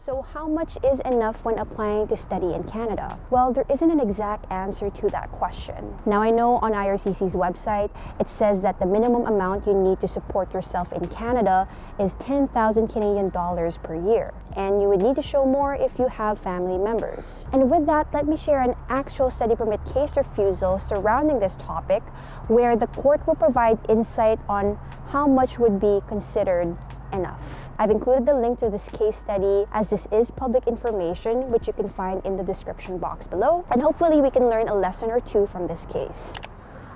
So how much is enough when applying to study in Canada? Well, there isn't an exact answer to that question. Now I know on IRCC's website, it says that the minimum amount you need to support yourself in Canada is 10,000 Canadian dollars per year. And you would need to show more if you have family members. And with that, let me share an actual study permit case refusal surrounding this topic, where the court will provide insight on how much would be considered enough. I've included the link to this case study, as this is public information, which you can find in the description box below, and hopefully we can learn a lesson or two from this case.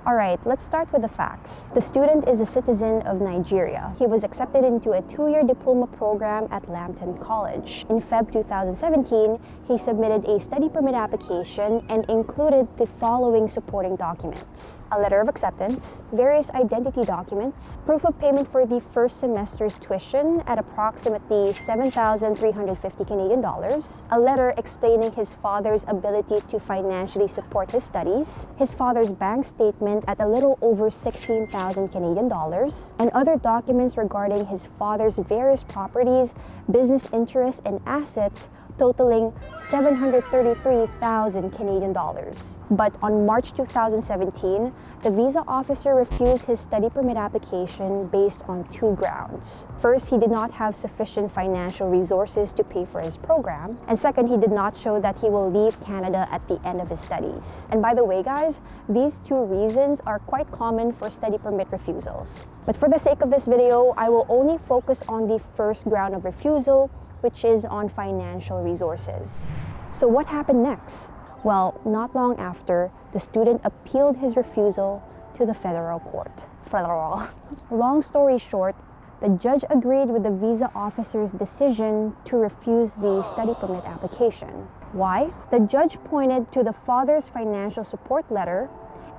Alright, let's start with the facts. The student is a citizen of Nigeria. He was accepted into a 2-year diploma program at Lambton College. In Feb 2017, he submitted a study permit application and included the following supporting documents: a letter of acceptance, various identity documents, proof of payment for the first semester's tuition at approximately 7,350 Canadian dollars, a letter explaining his father's ability to financially support his studies, his father's bank statement at a little over 16,000 Canadian dollars, and other documents regarding his father's various properties, business interests, and assets totaling 733,000 Canadian dollars. But on March 2017, the visa officer refused his study permit application based on 2 grounds. First, he did not have sufficient financial resources to pay for his program. And second, he did not show that he will leave Canada at the end of his studies. And by the way, guys, these 2 reasons are quite common for study permit refusals. But for the sake of this video, I will only focus on the first ground of refusal, which is on financial resources. So what happened next? Well, not long after, the student appealed his refusal to the federal court. Long story short, the judge agreed with the visa officer's decision to refuse the study permit application. Why? The judge pointed to the father's financial support letter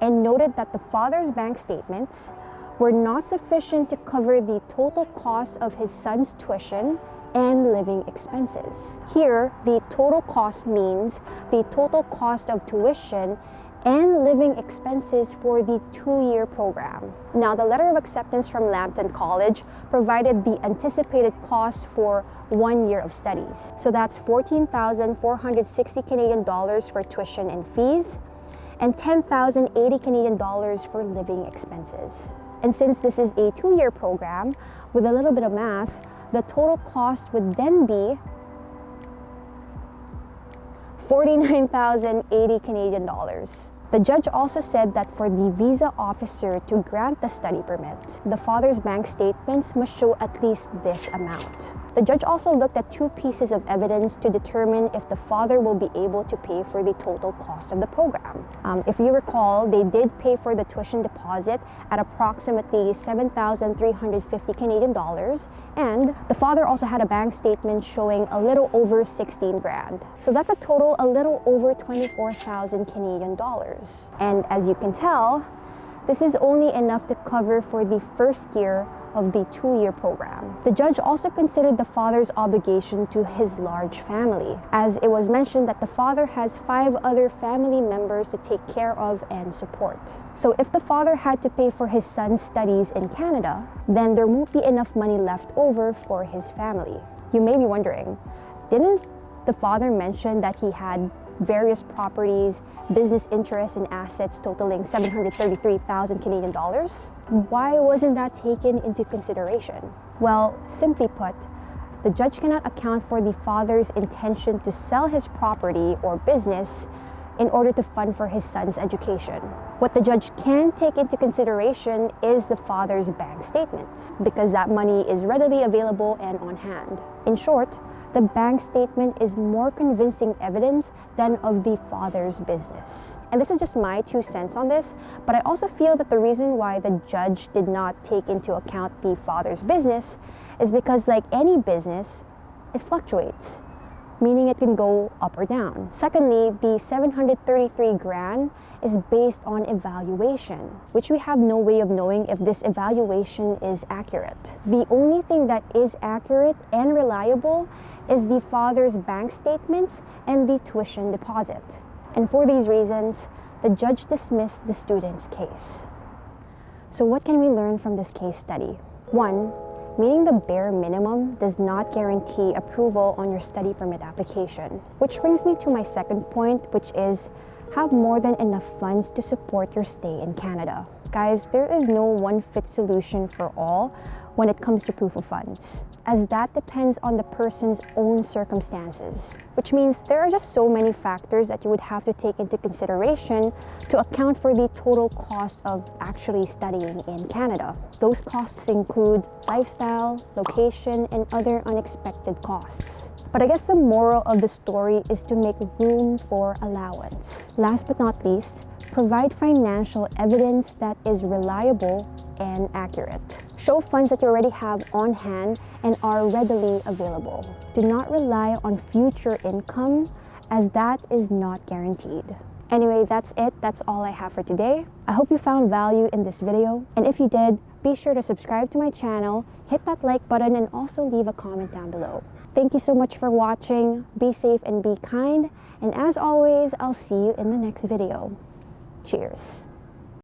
and noted that the father's bank statements were not sufficient to cover the total cost of his son's tuition and living expenses. Here, the total cost means the total cost of tuition and living expenses for the 2-year program. Now, the letter of acceptance from Lambton College provided the anticipated cost for 1 year of studies. So that's 14,460 Canadian dollars for tuition and fees, and 10,080 Canadian dollars for living expenses. And since this is a 2-year program, with a little bit of math, the total cost would then be 49,080 Canadian dollars. The judge also said that for the visa officer to grant the study permit, the father's bank statements must show at least this amount. The judge also looked at 2 pieces of evidence to determine if the father will be able to pay for the total cost of the program. If you recall, they did pay for the tuition deposit at approximately 7,350 Canadian dollars, and the father also had a bank statement showing a little over 16 grand. So that's a total a little over 24,000 Canadian dollars. And as you can tell, this is only enough to cover for the first year of the 2-year program. The judge also considered the father's obligation to his large family, as it was mentioned that the father has 5 other family members to take care of and support. So if the father had to pay for his son's studies in Canada, then there won't be enough money left over for his family. You may be wondering, didn't the father mention that he had various properties, business interests, and assets totaling 733,000 Canadian dollars? Why wasn't that taken into consideration? Well, simply put, the judge cannot account for the father's intention to sell his property or business in order to fund for his son's education. What the judge can take into consideration is the father's bank statements, because that money is readily available and on hand. In short, the bank statement is more convincing evidence than of the father's business. And this is just my 2 cents on this, but I also feel that the reason why the judge did not take into account the father's business is because, like any business, it fluctuates, meaning it can go up or down. Secondly, the 733 grand is based on evaluation, which we have no way of knowing if this evaluation is accurate. The only thing that is accurate and reliable is the father's bank statements and the tuition deposit. And for these reasons, the judge dismissed the student's case. So what can we learn from this case study? 1, meaning the bare minimum does not guarantee approval on your study permit application. Which brings me to my second point, which is have more than enough funds to support your stay in Canada. Guys, there is no one-fit solution for all when it comes to proof of funds, as that depends on the person's own circumstances, which means there are just so many factors that you would have to take into consideration to account for the total cost of actually studying in Canada. Those costs include lifestyle, location, and other unexpected costs. But I guess the moral of the story is to make room for allowance. Last but not least, provide financial evidence that is reliable and accurate. Show funds that you already have on hand and are readily available. Do not rely on future income, as that is not guaranteed. Anyway, that's it. That's all I have for today. I hope you found value in this video, and if you did, be sure to subscribe to my channel, hit that like button, and also leave a comment down below. Thank you so much for watching. Be safe and be kind, and as always, I'll see you in the next video. Cheers.